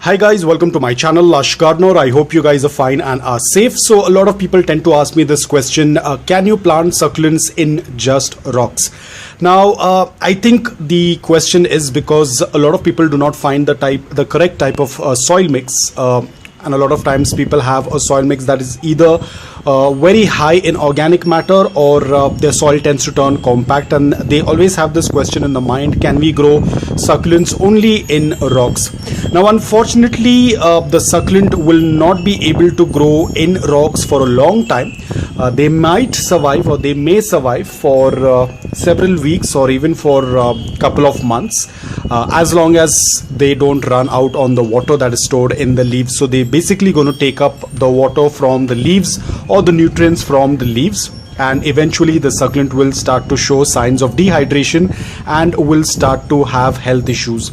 Hi guys, welcome to my channel Lush Gardener. I hope you guys are fine and are safe. So a lot of people tend to ask me this question, can you plant succulents in just rocks? Now I think the question is because a lot of people do not find the correct type of soil mix, and a lot of times people have a soil mix that is either very high in organic matter, or their soil tends to turn compact, and they always have this question in the mind, can we grow succulents only in rocks? Now unfortunately the succulent will not be able to grow in rocks for a long time. They might survive, or they may survive for several weeks or even for a couple of months, as long as they don't run out on the water that is stored in the leaves. So they basically going to take up the water from the leaves or the nutrients from the leaves, and eventually the succulent will start to show signs of dehydration and will start to have health issues.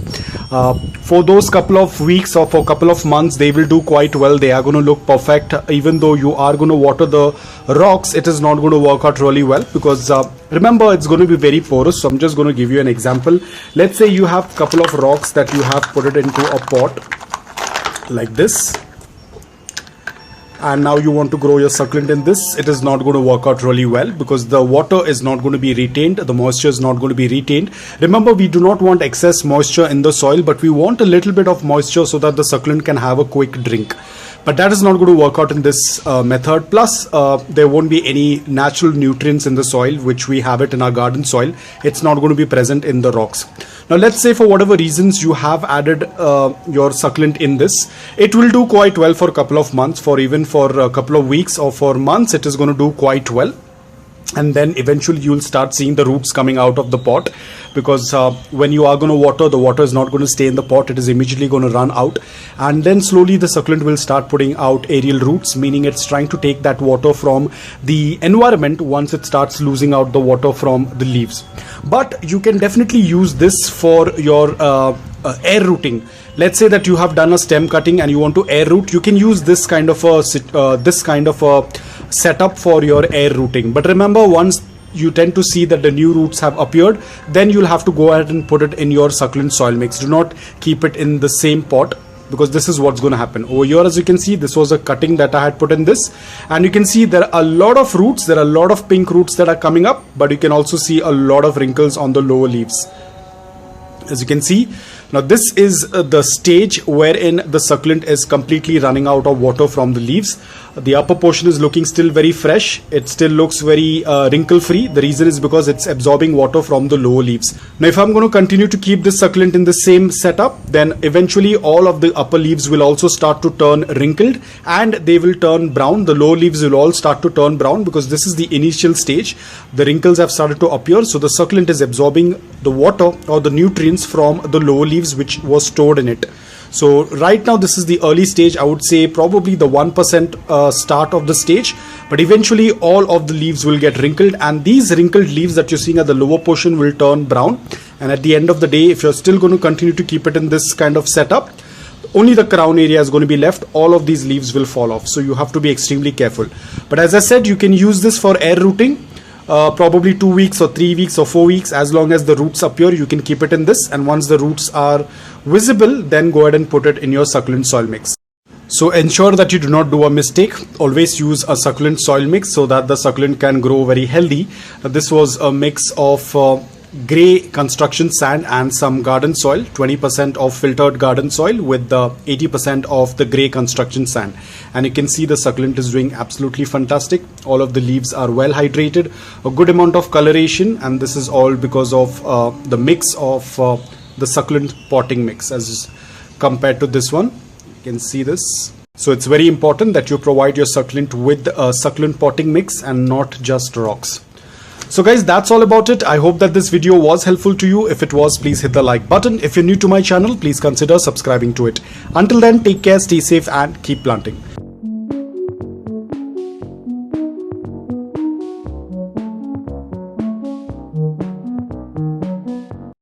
For those couple of weeks or for couple of months they will do quite well. They are going to look perfect. Even though you are going to water the rocks, it is not going to work out really well, because remember, it's going to be very porous. So I'm just going to give you an example. Let's say you have a couple of rocks that you have put it into a pot like this, and now you want to grow your succulent in this. It is not going to work out really well, because the water is not going to be retained, the moisture is not going to be retained. Remember, we do not want excess moisture in the soil, but we want a little bit of moisture so that the succulent can have a quick drink. But that is not going to work out in this method. Plus there won't be any natural nutrients in the soil which we have it in our garden soil. It's not going to be present in the rocks. Now let's say for whatever reasons you have added your succulent in this. It will do quite well for a couple of months, for even for a couple of weeks or for months it is going to do quite well. And then eventually you'll start seeing the roots coming out of the pot, because when you are going to water, the water is not going to stay in the pot, it is immediately going to run out, and then slowly the succulent will start putting out aerial roots, meaning it's trying to take that water from the environment once it starts losing out the water from the leaves. But you can definitely use this for your air rooting. Let's say that you have done a stem cutting and you want to air root. You can use this kind of a setup for your air rooting. But remember, once you tend to see that the new roots have appeared, then you'll have to go ahead and put it in your succulent soil mix. Do not keep it in the same pot, because this is what's going to happen. Over here, as you can see, this was a cutting that I had put in this, and you can see there are a lot of roots, there are a lot of pink roots that are coming up, but you can also see a lot of wrinkles on the lower leaves, as you can see. Now this is the stage wherein the succulent is completely running out of water from the leaves. The upper portion is looking still very fresh. It still looks very wrinkle free. The reason is because it's absorbing water from the lower leaves. Now if I'm going to continue to keep this succulent in the same setup, then eventually all of the upper leaves will also start to turn wrinkled, and they will turn brown. The lower leaves will all start to turn brown, because this is the initial stage. The wrinkles have started to appear, so the succulent is absorbing the water or the nutrients from the lower leaves which was stored in it. So right now this is the early stage. I would say probably the 1% start of the stage, but eventually all of the leaves will get wrinkled, and these wrinkled leaves that you're seeing at the lower portion will turn brown. And at the end of the day, if you're still going to continue to keep it in this kind of setup, only the crown area is going to be left. All of these leaves will fall off, so you have to be extremely careful. But as I said, you can use this for air rooting. Probably 2 weeks or 3 weeks or 4 weeks, as long as the roots appear, you can keep it in this, and once the roots are visible, then go ahead and put it in your succulent soil mix. So ensure that you do not do a mistake. Always use a succulent soil mix so that the succulent can grow very healthy. This was a mix of grey construction sand and some garden soil, 20% of filtered garden soil with the 80% of the grey construction sand, and you can see the succulent is doing absolutely fantastic. All of the leaves are well hydrated, a good amount of coloration, and this is all because of the mix of the succulent potting mix as compared to this one. You can see this. So it's very important that you provide your succulent with a succulent potting mix and not just rocks. So guys, that's all about it. I hope that this video was helpful to you. If it was, please hit the like button. If you're new to my channel, please consider subscribing to it. Until then, take care, stay safe, and keep planting.